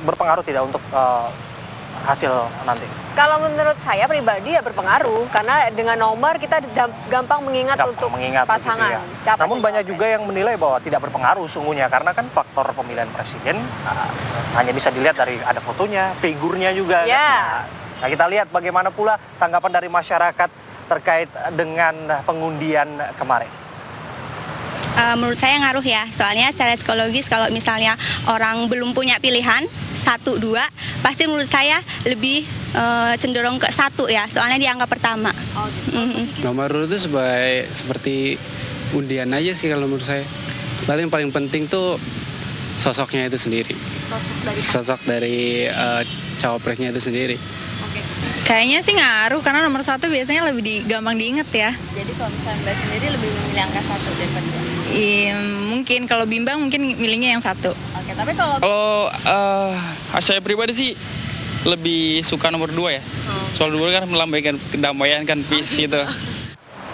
berpengaruh tidak untuk hasil nanti? Kalau menurut saya pribadi ya berpengaruh, karena dengan nomor kita gampang mengingat untuk pasangan. Begitu ya. Namun banyak juga yang menilai bahwa tidak berpengaruh sungguhnya, karena kan faktor pemilihan presiden hanya bisa dilihat dari ada fotonya, figurnya juga. Ya. Nah, kita lihat bagaimana pula tanggapan dari masyarakat terkait dengan pengundian kemarin. Menurut saya ngaruh ya, soalnya secara psikologis kalau misalnya orang belum punya pilihan 1, 2, pasti menurut saya lebih cenderung ke 1 ya, soalnya dianggap pertama. Nomor urut itu seperti undian aja sih kalau menurut saya. Lalu yang paling penting tuh sosoknya itu sendiri. Sosok dari cawapresnya itu sendiri. Kayaknya sih ngaruh, karena nomor 1 biasanya lebih gampang diinget ya. Jadi kalau misalnya Mbak sendiri lebih memilih angka 1 daripada 2? Mungkin kalau bimbang mungkin milihnya yang 1. Oke, tapi kalau saya pribadi sih lebih suka nomor 2 ya. Soal 2 kan melambangkan kedamaian kan, peace gitu.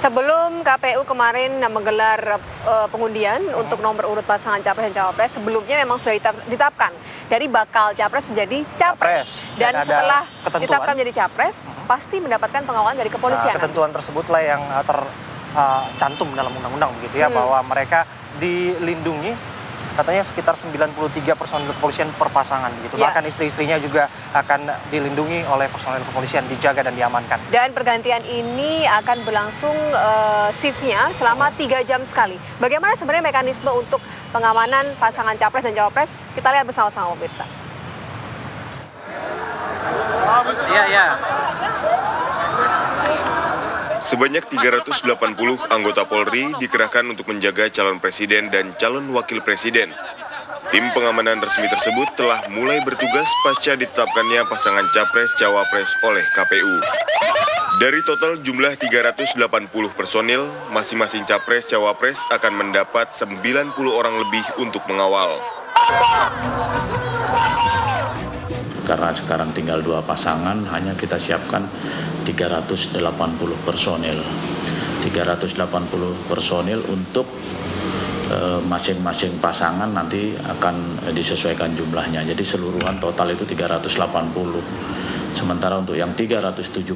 Sebelum KPU kemarin menggelar pengundian untuk nomor urut pasangan capres dan cawapres, sebelumnya memang sudah ditetapkan dari bakal capres menjadi capres. Dan setelah ditetapkan menjadi capres, pasti mendapatkan pengawalan dari kepolisian. Ketentuan tersebutlah yang tercantum dalam undang-undang begitu ya, bahwa mereka dilindungi katanya sekitar 93 personil kepolisian per pasangan begitu. Ya. Bahkan istri-istrinya juga akan dilindungi oleh personil kepolisian, dijaga dan diamankan. Dan pergantian ini akan berlangsung shift-nya selama 3 jam sekali. Bagaimana sebenarnya mekanisme untuk pengamanan pasangan capres dan cawapres? Kita lihat bersama-sama pemirsa. Iya. Sebanyak 380 anggota Polri dikerahkan untuk menjaga calon presiden dan calon wakil presiden. Tim pengamanan resmi tersebut telah mulai bertugas pasca ditetapkannya pasangan capres-cawapres oleh KPU. Dari total jumlah 380 personil, masing-masing capres-cawapres akan mendapat 90 orang lebih untuk mengawal. Karena sekarang tinggal 2 pasangan, hanya kita siapkan 380 personil. 380 personil untuk masing-masing pasangan nanti akan disesuaikan jumlahnya. Jadi seluruhan total itu 380. Sementara untuk yang 372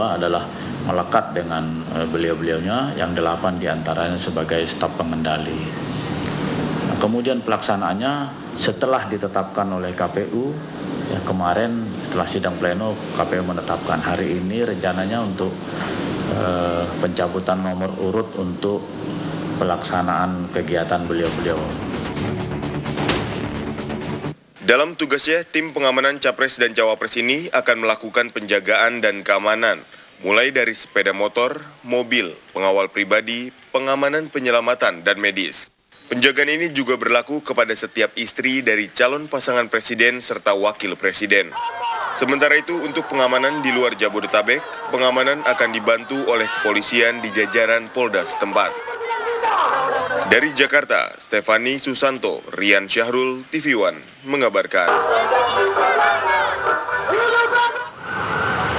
adalah melekat dengan beliau-beliaunya, yang 8 diantaranya sebagai staf pengendali. Nah, kemudian pelaksanaannya setelah ditetapkan oleh KPU, ya, kemarin setelah sidang pleno KPU menetapkan hari ini rencananya untuk pencabutan nomor urut untuk pelaksanaan kegiatan beliau-beliau. Dalam tugasnya, tim pengamanan capres dan cawapres ini akan melakukan penjagaan dan keamanan, mulai dari sepeda motor, mobil, pengawal pribadi, pengamanan penyelamatan, dan medis. Penjagaan ini juga berlaku kepada setiap istri dari calon pasangan presiden serta wakil presiden. Sementara itu, untuk pengamanan di luar Jabodetabek, pengamanan akan dibantu oleh kepolisian di jajaran Polda setempat. Dari Jakarta, Stefani Susanto, Rian Syahrul, TV One, mengabarkan.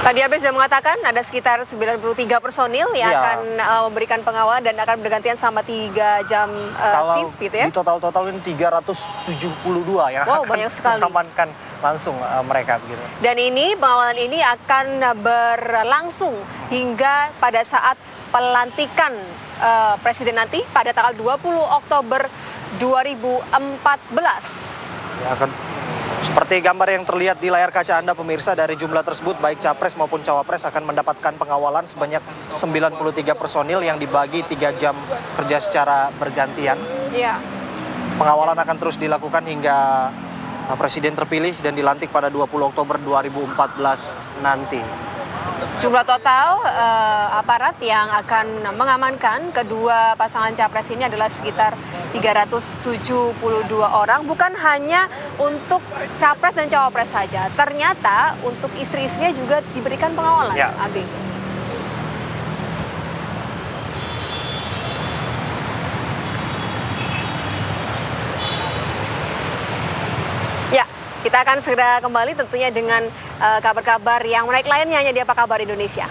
Tadi Abes sudah mengatakan ada sekitar 93 personil yang akan memberikan pengawalan dan akan bergantian selama 3 jam shift gitu ya. Di total ini 372 yang akan mengamankan langsung mereka begitu. Dan ini pengawalan ini akan berlangsung hingga pada saat pelantikan presiden nanti pada tanggal 20 Oktober 2014. Ya, akan seperti gambar yang terlihat di layar kaca Anda pemirsa, dari jumlah tersebut baik capres maupun cawapres akan mendapatkan pengawalan sebanyak 93 personil yang dibagi 3 jam kerja secara bergantian. Iya. Pengawalan akan terus dilakukan hingga presiden terpilih dan dilantik pada 20 Oktober 2014 nanti. Jumlah total aparat yang akan mengamankan kedua pasangan capres ini adalah sekitar 372 orang. Bukan hanya untuk capres dan cawapres saja, ternyata untuk istri-istrinya juga diberikan pengawalan. Ya. Abi. Ya, kita akan segera kembali tentunya dengan kabar-kabar yang menarik lainnya hanya di Apa Kabar Indonesia.